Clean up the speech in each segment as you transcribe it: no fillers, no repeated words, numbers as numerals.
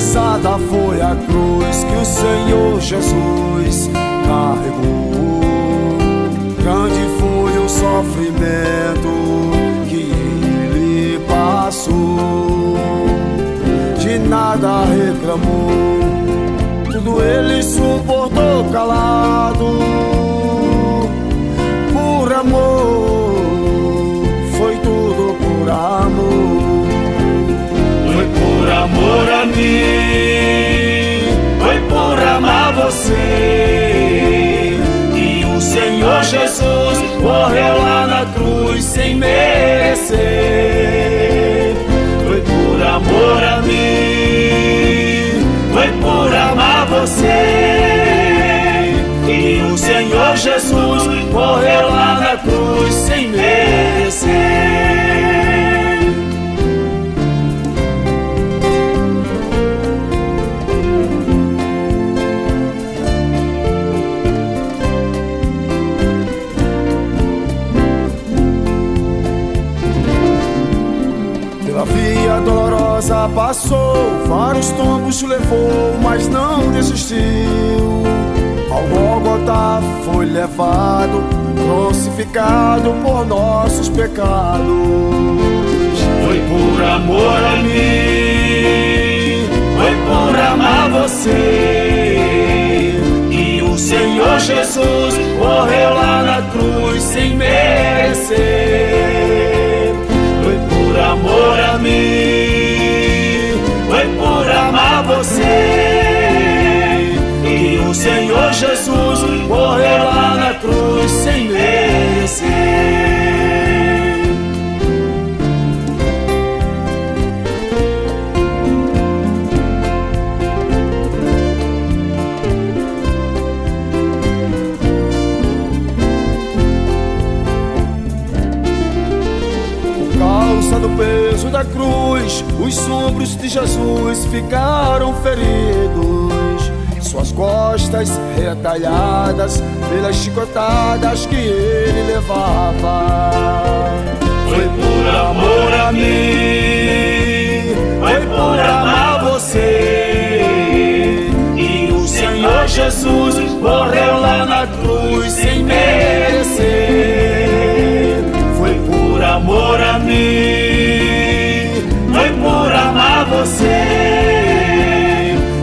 pesada foi a cruz que o Senhor Jesus carregou. Grande foi o sofrimento que ele passou. De nada reclamou, tudo ele suportou calado. Por amor, foi tudo por amor. Foi por amor a mim, foi por amar você, que o Senhor Jesus morreu lá na cruz sem merecer. Foi por amor a mim, foi por amar você, que o Senhor Jesus morreu lá na cruz sem merecer. Pela via dolorosa passou, vários tombos levou, mas não desistiu. Ao Gólgota foi levado, crucificado por nossos pecados. Foi por amor a mim, foi por amar você, que o Senhor Jesus morreu lá na cruz sem merecer. Foi por amor a mim, foi por amar você, que o Senhor Jesus morreu lá na cruz sem merecer. Por causa do peso da cruz, os ombros de Jesus ficaram feridos, suas costas retalhadas pelas chicotadas que ele levava. Foi por amor a mim, foi por amar você, e o Senhor Jesus morreu lá na cruz sem merecer. Foi por amor a mim, foi por amar você,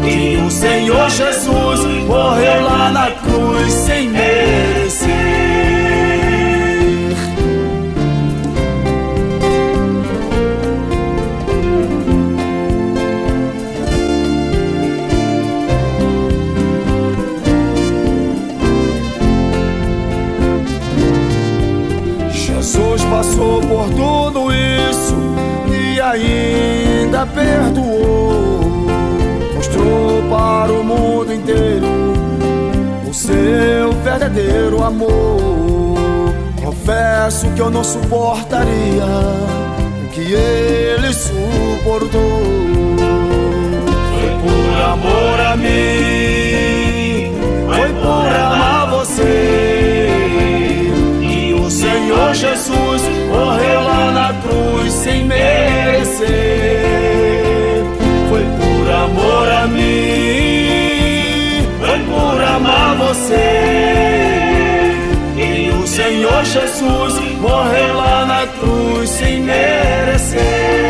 e o Senhor Jesus morreu lá na cruz sem merecer. Jesus passou por tudo isso e ainda perdoou. Mostrou para o mundo inteiro o seu verdadeiro amor. Confesso que eu não suportaria o que ele suportou. Foi por amor a mim, foi por amar você, que o Senhor Jesus morreu lá na cruz sem merecer. Foi por amor a mim, foi por amar você, que o Senhor Jesus morreu lá na cruz sem merecer.